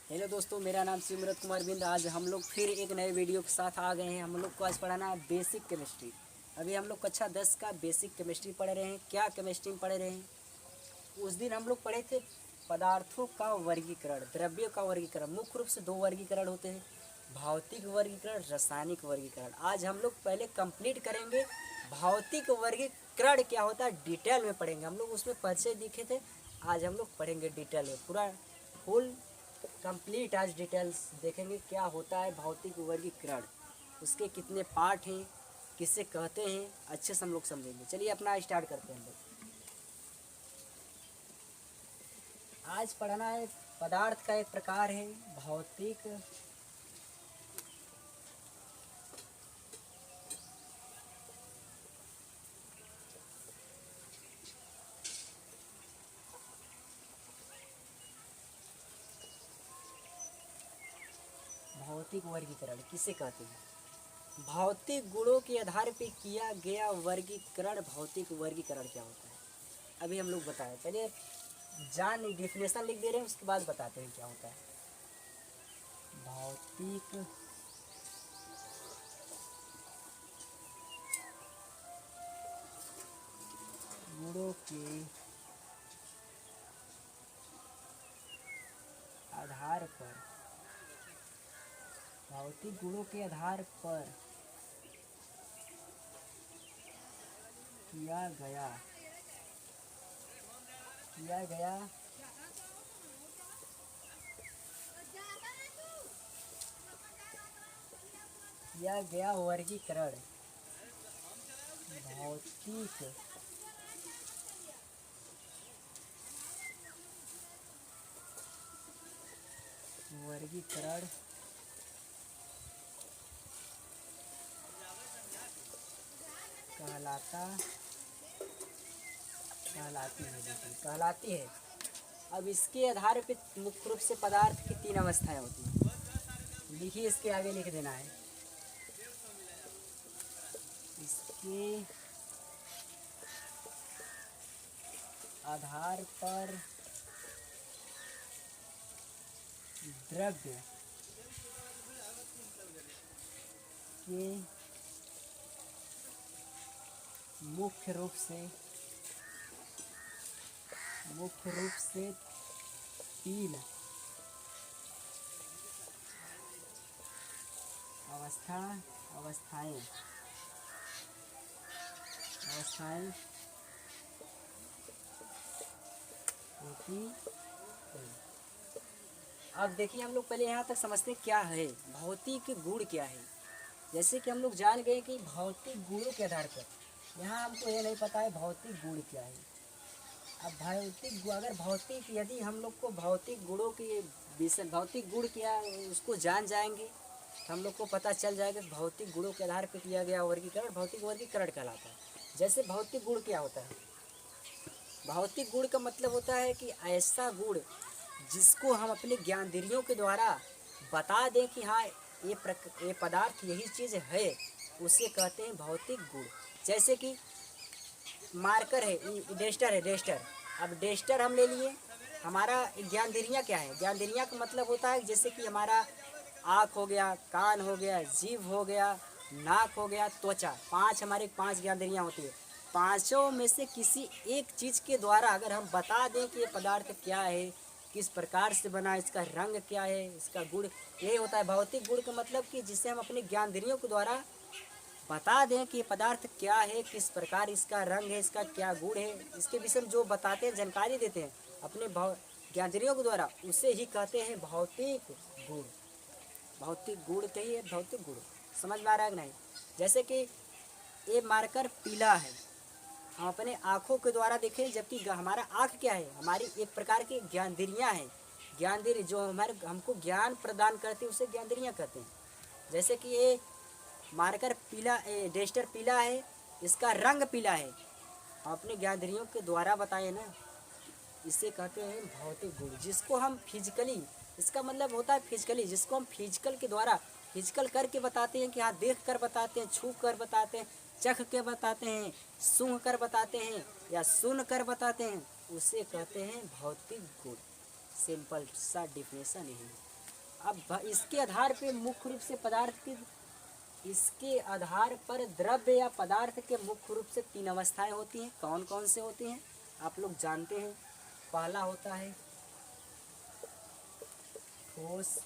Hello दोस्तों, मेरा नाम सिमरत कुमार बिंद। आज हम लोग फिर एक नए वीडियो के साथ आ गए हैं। हम लोग को आज पढ़ाना है बेसिक केमिस्ट्री। अभी हम लोग कक्षा 10 का बेसिक केमिस्ट्री पढ़ रहे हैं। क्या केमिस्ट्री में पढ़ रहे हैं? उस दिन हम लोग पढ़े थे पदार्थों का वर्गीकरण, द्रव्यों का वर्गीकरण। मुख्य रूप से दो वर्गीकरण होते हैं, भौतिक वर्गीकरण, रासायनिक वर्गीकरण। आज हम लोग पहले कंप्लीट करेंगे भौतिक वर्गीकरण क्या होता है, डिटेल में पढ़ेंगे। हम लोग उसमें परिचय दिखे थे, आज हम लोग पढ़ेंगे डिटेल में, पूरा फुल कंप्लीट। आज डिटेल्स देखेंगे क्या होता है भौतिक वर्गीकरण, उसके कितने पार्ट हैं, किससे कहते हैं, अच्छे से हम लोग समझेंगे। चलिए अपना स्टार्ट करते हैं हम लोग। आज पढ़ना है पदार्थ का एक प्रकार है भौतिक भौतिक वर्गीकरण किसे कहते हैं? भौतिक गुणों के आधार पर किया गया वर्गीकरण भौतिक वर्गीकरण क्या होता है, अभी हम लोग बताएं। पहले डेफिनेशन लिख दे रहे हैं, उसके बाद बताते हैं क्या होता है। भौतिक गुणों के आधार पर, भौतिक गुणों के आधार पर किया गया वर्गीकरण भौतिक वर्गीकरण कहलाती है। अब इसके आधार पे मुख्य रूप से पदार्थ की तीन अवस्थाएं होती हैं। लिखिए, इसके आगे लिख देना है। इसके आधार पर द्रव्य के मुख्य रूप से तीन अवस्थाएं होती हैं। अब देखिए, हम लोग पहले यहाँ तक समझते हैं क्या है भौतिक गुण क्या है। जैसे कि हम लोग जान गए कि भौतिक गुणों के आधार पर, यहाँ हमको ये नहीं पता है भौतिक गुण क्या है। अब यदि हम लोग को भौतिक गुणों के विषय, भौतिक गुण क्या उसको जान जाएंगे तो हम लोग को पता चल जाएगा कि भौतिक गुणों के आधार पर किया गया वर्गीकरण भौतिक वर्गीकरण कहलाता है। जैसे भौतिक गुण क्या होता है? भौतिक गुण का मतलब होता है कि ऐसा गुण जिसको हम अपने ज्ञानेंद्रियों के द्वारा बता दें कि हाँ ये पदार्थ यही चीज़ है, उसे कहते हैं भौतिक गुण। जैसे कि मार्कर है, डेस्टर। अब डेस्टर हम ले लिए, हमारा ज्ञानेंद्रियाँ क्या है? ज्ञानेंद्रियाँ का मतलब होता है जैसे कि हमारा आँख हो गया, कान हो गया, जीभ हो गया, नाक हो गया, त्वचा। हमारे पांच ज्ञानेंद्रियाँ होती है। पांचों में से किसी एक चीज़ के द्वारा अगर हम बता दें कि ये पदार्थ क्या है, किस प्रकार से बना, इसका रंग क्या है, इसका गुण, ये होता है भौतिक गुण का मतलब कि जिसे हम अपने ज्ञानेंद्रियों के द्वारा बता दें कि ये पदार्थ क्या है, किस प्रकार इसका रंग है, इसका क्या गुण है, इसके विषय में जो बताते हैं, जानकारी देते हैं अपने ज्ञानेंद्रियों के द्वारा, उसे ही कहते हैं भौतिक गुण। भौतिक गुण कहिए, भौतिक गुण समझ में आ रहा है कि नहीं? जैसे कि ये मार्कर पीला है, हम अपने आँखों के द्वारा देखें, जबकि हमारा आँख क्या है? हमारी एक प्रकार की ज्ञानेंद्रियाँ हैं। ज्ञानेंद्रिय जो हमको ज्ञान प्रदान करती है उसे ज्ञानेंद्रियाँ कहते हैं। जैसे कि ये मार्कर पीला, डेस्टर पीला है, इसका रंग पीला है, हम अपने ज्ञानेंद्रियों के द्वारा बताए ना, इसे कहते हैं भौतिक गुण। जिसको हम फिजिकली, इसका मतलब होता है फिजिकली, जिसको हम फिजिकल के द्वारा, फिजिकल करके बताते हैं कि हाँ देख कर बताते हैं, छू कर बताते हैं, चख के बताते हैं, सूंघ कर बताते हैं या सुन कर बताते हैं, उसे कहते हैं भौतिक गुण। सिंपल सा डिफिनेशन यही है। अब इसके आधार पे मुख्य रूप से पदार्थ की, इसके आधार पर द्रव्य या पदार्थ के मुख्य रूप से 3 अवस्थाएं होती हैं। कौन कौन से होती हैं आप लोग जानते हैं। पहला होता है ठोस,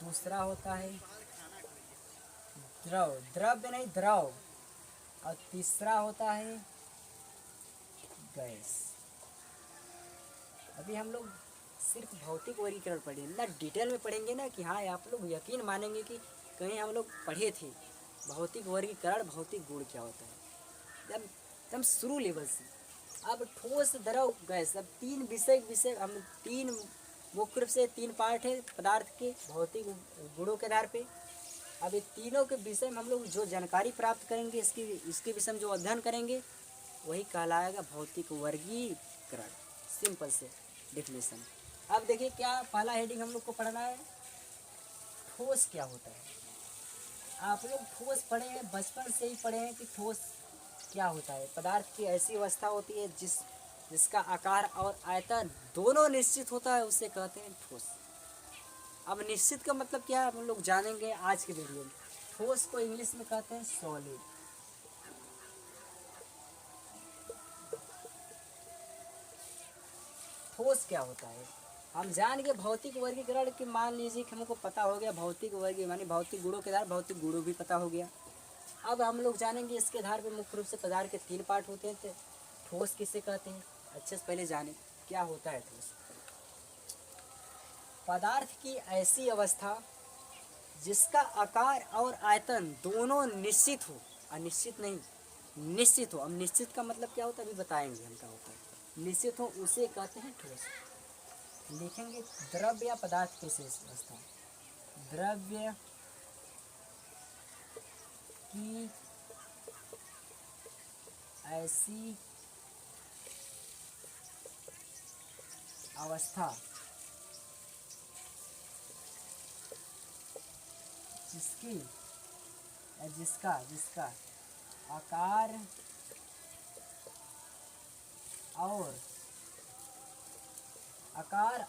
दूसरा होता है द्रव, द्रव्य नहीं द्रव, और तीसरा होता है गैस। अभी हम लोग सिर्फ भौतिक वर्गीकरण पढ़ेंगे ना, डिटेल में पढ़ेंगे ना कि हाँ आप लोग यकीन मानेंगे कि कहीं हम लोग पढ़े थे भौतिक वर्गीकरण, भौतिक गुण क्या होता है, एकदम शुरू लेवल से। अब ठोस, द्रव, गैस, अब 3 विषय हम 3 मुख्य रूप से 3 पार्ट है पदार्थ के भौतिक गुणों के आधार पे। अब ये तीनों के विषय में हम लोग जो जानकारी प्राप्त करेंगे, इसके विषय में जो अध्ययन करेंगे वही कहलाएगा भौतिक वर्गीकरण। सिंपल से डेफिनेशन। अब देखिए क्या पहला हेडिंग हम लोग को पढ़ना है, ठोस क्या होता है। आप लोग ठोस पढ़े हैं, बचपन से ही पढ़े हैं कि ठोस क्या होता है। पदार्थ की ऐसी अवस्था होती है जिसका आकार और आयतन दोनों निश्चित होता है, उसे कहते हैं ठोस। अब निश्चित का मतलब क्या है हम लोग जानेंगे आज के वीडियो में। ठोस को इंग्लिश में कहते हैं सॉलिड। ठोस क्या होता है हम जान के भौतिक वर्गीकरण की, मान लीजिए कि हमको पता हो गया भौतिक वर्गीकरण मानी भौतिक गुणों के आधार, भौतिक गुणों भी पता हो गया। अब हम लोग जानेंगे इसके आधार पर मुख्य रूप से पदार्थ के 3 पार्ट होते हैं। तो ठोस किसे कहते हैं अच्छे से पहले जाने क्या होता है ठोस। पदार्थ की ऐसी अवस्था जिसका आकार और आयतन दोनों निश्चित हो, अनिश्चित नहीं, निश्चित हो। अब निश्चित का मतलब क्या होता है अभी बताएंगे हम क्या होता है। निश्चित हो उसे कहते हैं ठोस। लिखेंगे द्रव्य या पदार्थ की शेष अवस्था, द्रव्य की ऐसी अवस्था जिसकी जिसका आकार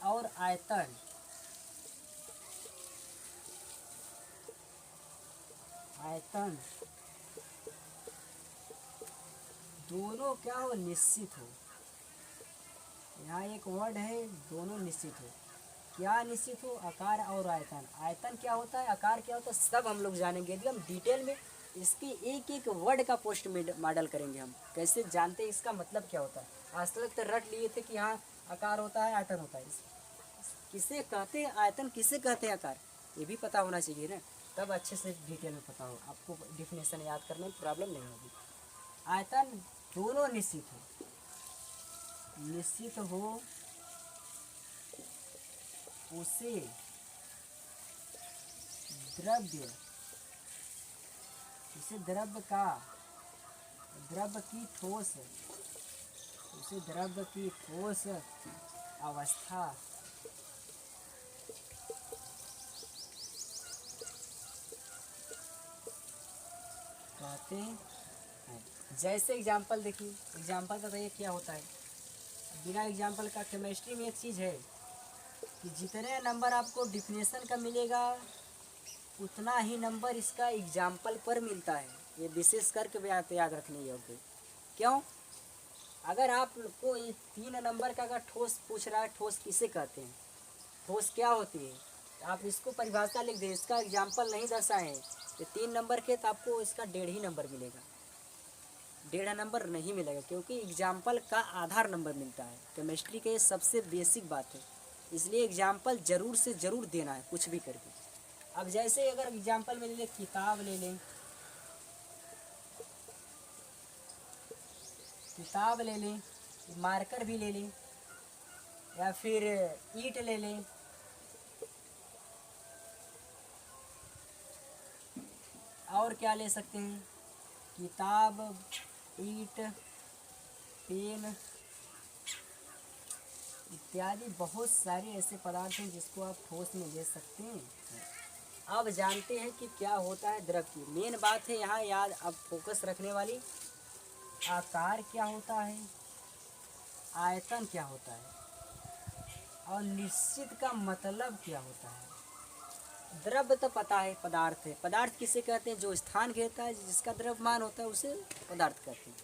और आयतन दोनों क्या हो, निश्चित हो। यहाँ एक वर्ड है दोनों निश्चित हो। क्या निश्चित हो, आकार और आयतन। आयतन क्या होता है, आकार क्या होता है, सब हम लोग जानेंगे। यदि हम डिटेल में इसकी एक एक वर्ड का पोस्ट मॉडल करेंगे। हम कैसे जानते हैं इसका मतलब क्या होता है। आज तक तो रट लिए थे कि हाँ आकार होता है, आयतन होता है। किसे कहते हैं आयतन, किसे कहते हैं आकार, ये भी पता होना चाहिए ना, तब अच्छे से डिटेल में पता हो आपको, डिफिनेशन याद करने में प्रॉब्लम नहीं होगी। आयतन दोनों निश्चित हो उसे द्रव्य की ठोस अवस्था कहते हैं। जैसे एग्जाम्पल देखिए, एग्जाम्पल बताइए क्या होता है। बिना एग्जाम्पल का केमिस्ट्री में एक चीज़ है कि जितने नंबर आपको डिफिनेशन का मिलेगा उतना ही नंबर इसका एग्जाम्पल पर मिलता है। ये विशेष करके याद रखने योग्य। क्यों, अगर आप को ये 3 नंबर का अगर ठोस पूछ रहा है, ठोस किसे कहते हैं, ठोस क्या होती है, आप इसको परिभाषा लिख दें, इसका एग्जाम्पल नहीं दर्शाएं, ये 3 नंबर के तो आपको इसका 1.5 ही नंबर मिलेगा, 1.5 नंबर नहीं मिलेगा, क्योंकि एग्जाम्पल का आधार नंबर मिलता है। केमिस्ट्री के सबसे बेसिक बात है, इसलिए एग्जाम्पल ज़रूर से ज़रूर देना है कुछ भी करके। अब जैसे अगर एग्जाम्पल में ले लें, किताब ले लें, मार्कर भी ले लें, या फिर ईंट ले लें, और क्या ले सकते हैं, किताब, ईंट, पेन इत्यादि बहुत सारे ऐसे पदार्थ हैं जिसको आप ठोस में ले सकते हैं। अब जानते हैं कि क्या होता है द्रव की। मेन बात है यहाँ याद अब फोकस रखने वाली, आकार क्या होता है, आयतन क्या होता है, और निश्चित का मतलब क्या होता है। द्रव्य तो पता है, पदार्थ है। पदार्थ किसे कहते हैं? जो स्थान घेरता है, जिसका द्रव्यमान होता है, उसे पदार्थ कहते हैं।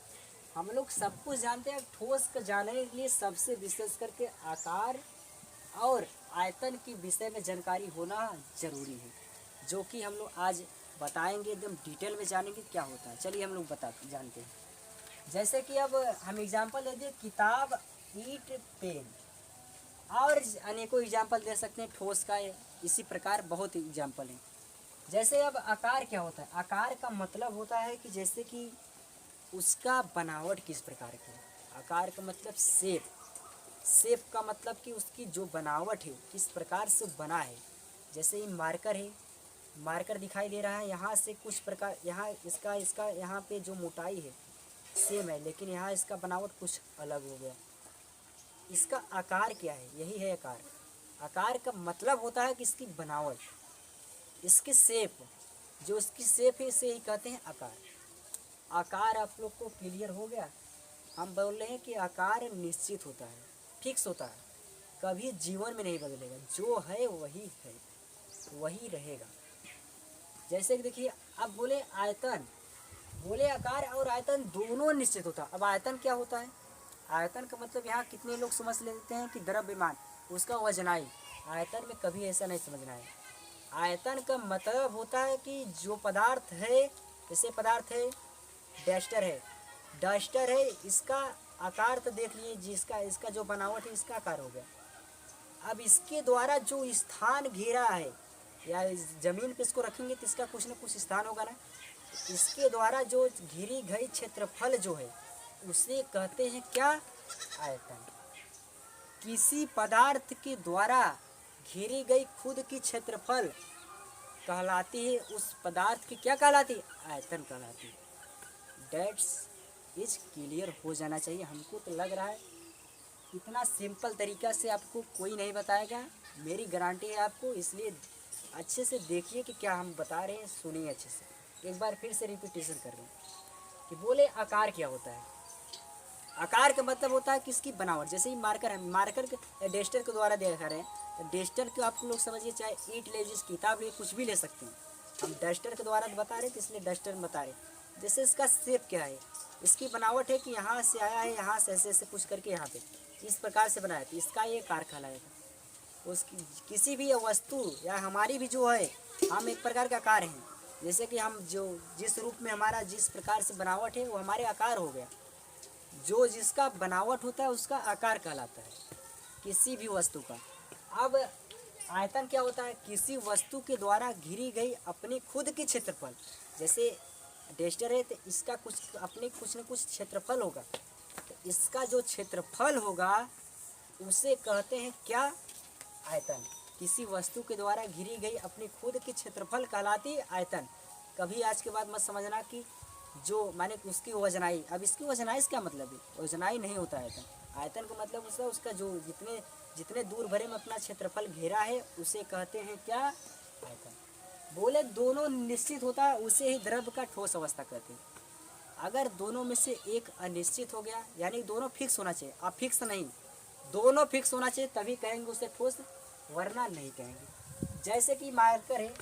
हम लोग सब कुछ जानते हैं। ठोस को जानने के लिए सबसे विशेष करके आकार और आयतन की विषय में जानकारी होना जरूरी है, जो कि हम लोग आज बताएंगे, एकदम डिटेल में जानेंगे क्या होता है। चलिए हम लोग जानते हैं। जैसे कि अब हम एग्जाम्पल ले दें, किताब, ईंट, पेन, और अनेकों एग्जाम्पल दे सकते हैं ठोस का। इसी प्रकार बहुत एग्जाम्पल हैं। जैसे अब आकार क्या होता है? आकार का मतलब होता है कि जैसे कि उसका बनावट किस प्रकार की है। आकार का मतलब शेप। शेप का मतलब कि उसकी जो बनावट है किस प्रकार से बना है। जैसे ये मार्कर है, मार्कर दिखाई दे रहा है, यहाँ से कुछ प्रकार, यहाँ इसका यहाँ पे जो मोटाई है सेम है, लेकिन यहाँ इसका बनावट कुछ अलग हो गया। इसका आकार क्या है? यही है आकार। आकार का मतलब होता है कि इसकी बनावट, इसकी शेप, जो इसकी शेप है इसे ही कहते हैं आकार। आकार आप लोग को क्लियर हो गया? हम बोल रहे हैं कि आकार निश्चित होता है, फिक्स होता है, कभी जीवन में नहीं बदलेगा। जो है वही है, वही रहेगा। जैसे कि देखिए, अब बोले आयतन, बोले आकार और आयतन दोनों निश्चित होता है। अब आयतन क्या होता है? आयतन का मतलब यहाँ कितने लोग समझ लेते हैं कि द्रव्यमान, उसका वजनाई। आयतन में कभी ऐसा नहीं समझना है। आयतन का मतलब होता है कि जो पदार्थ है, जैसे पदार्थ है, डस्टर है, डस्टर है, इसका आकार तो देख लीजिए, जिसका इसका जो बनावट है इसका आकार हो गया। अब इसके द्वारा जो स्थान घेरा है, या इस जमीन पे इसको रखेंगे तो इसका कुछ न कुछ स्थान होगा ना। इसके द्वारा जो घिरी गई क्षेत्रफल जो है उसे कहते हैं क्या? आयतन। किसी पदार्थ के द्वारा घेरी गई खुद की क्षेत्रफल कहलाती है, उस पदार्थ की क्या कहलाती है? आयतन कहलाती है। डेट्स इज क्लियर हो जाना चाहिए। हमको तो लग रहा है इतना सिंपल तरीका से आपको कोई नहीं बताएगा, मेरी गारंटी है आपको। इसलिए अच्छे से देखिए कि क्या हम बता रहे हैं, सुनिए अच्छे से। एक बार फिर से रिपीटेशन कर रहे हैं कि बोले आकार क्या होता है। आकार का मतलब होता है कि इसकी बनावट। जैसे ही मार्कर है, मार्कर के डेस्टर के द्वारा देखा रहे हैं, तो डेस्टर को आप लोग समझिए, चाहे ईंट ले, जिस किताब ले, कुछ भी ले सकते हैं। हम डस्टर के द्वारा बता रहे थे, इसलिए डस्टर में बता रहे। जैसे इसका शेप क्या है, इसकी बनावट है कि यहाँ से आया है, यहाँ से ऐसे ऐसे कुछ करके यहाँ पे इस प्रकार से बनाया, तो इसका ये आकार कहलाएगा। उसकी किसी भी वस्तु या हमारी भी जो है, हम एक प्रकार का आकार हैं। जैसे कि हम जो जिस रूप में हमारा जिस प्रकार से बनावट है वो हमारे आकार हो गया। जो जिसका बनावट होता है उसका आकार कहलाता है, किसी भी वस्तु का। अब आयतन क्या होता है? किसी वस्तु के द्वारा घिरी गई अपनी खुद की क्षेत्रफल। जैसे डेस्टर है तो इसका कुछ अपने कुछ न कुछ क्षेत्रफल होगा, तो इसका जो क्षेत्रफल होगा उसे कहते हैं क्या? आयतन। किसी वस्तु के द्वारा घिरी गई अपनी खुद की क्षेत्रफल कहलाती है आयतन। कभी आज के बाद मत समझना कि जो माने उसकी वजनाई। अब इसकी वजनाई से क्या मतलब है? वजनाई नहीं होता आयतन। आयतन का मतलब उसका जो जितने जितने दूर भरे में अपना क्षेत्रफल घेरा है उसे कहते हैं क्या? आयतन। बोले दोनों निश्चित होता है, उसे ही द्रव्य का ठोस अवस्था कहते हैं। अगर दोनों में से एक अनिश्चित हो गया, यानी दोनों फिक्स होना चाहिए। अब फिक्स नहीं, दोनों फिक्स होना चाहिए तभी कहेंगे उसे ठोस, वरना नहीं कहेंगे। जैसे कि मार्कर है,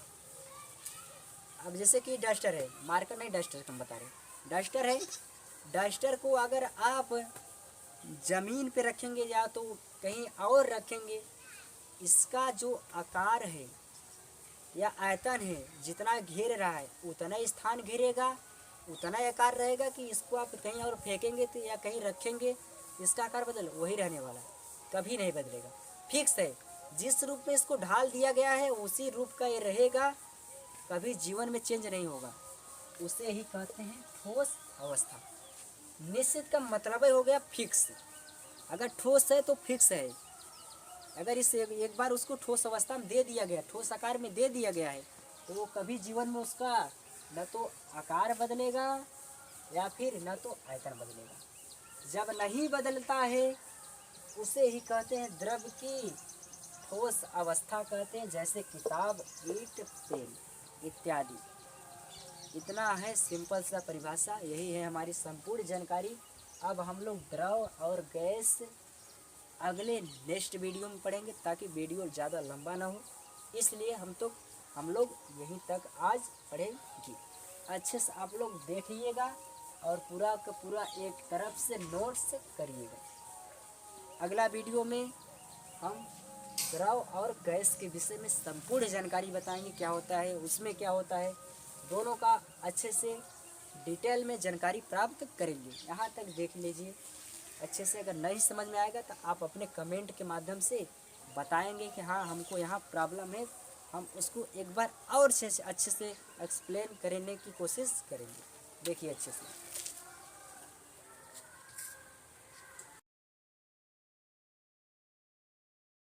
अब जैसे कि डस्टर है, मार्कर नहीं डस्टर हम बता रहे। डस्टर है, डस्टर को अगर आप ज़मीन पे रखेंगे या तो कहीं और रखेंगे, इसका जो आकार है या आयतन है, जितना घेर रहा है उतना ही स्थान घेरेगा, उतना ही आकार रहेगा। कि इसको आप कहीं और फेंकेंगे तो या कहीं रखेंगे, इसका आकार बदल वही रहने वाला है, कभी नहीं बदलेगा, फिक्स है। जिस रूप में इसको ढाल दिया गया है उसी रूप का ये रहेगा, कभी जीवन में चेंज नहीं होगा। उसे ही कहते हैं ठोस अवस्था। निश्चित का मतलब ही हो गया फिक्स। अगर ठोस है तो फिक्स है। अगर इसे एक बार उसको ठोस अवस्था में दे दिया गया, ठोस आकार में दे दिया गया है, तो वो कभी जीवन में उसका न तो आकार बदलेगा या फिर न तो आयतन बदलेगा। जब नहीं बदलता है उसे ही कहते हैं द्रव्य की ठोस अवस्था कहते हैं। जैसे किताब, ईंट, पेन इत्यादि। इतना है सिंपल सा परिभाषा, यही है हमारी संपूर्ण जानकारी। अब हम लोग द्रव और गैस अगले नेक्स्ट वीडियो में पढ़ेंगे, ताकि वीडियो ज़्यादा लंबा ना हो। इसलिए हम तो हम लोग यहीं तक आज पढ़ेंगे। अच्छे से आप लोग देखिएगा और पूरा का पूरा एक तरफ से नोट्स करिएगा। अगला वीडियो में हम द्रव और गैस के विषय में संपूर्ण जानकारी बताएंगे, क्या होता है उसमें क्या होता है, दोनों का अच्छे से डिटेल में जानकारी प्राप्त करेंगे। यहाँ तक देख लीजिए अच्छे से। अगर नहीं समझ में आएगा तो आप अपने कमेंट के माध्यम से बताएंगे कि हाँ हमको यहाँ प्रॉब्लम है, हम उसको एक बार और अच्छे से एक्सप्लेन करने की कोशिश करेंगे। देखिए अच्छे से।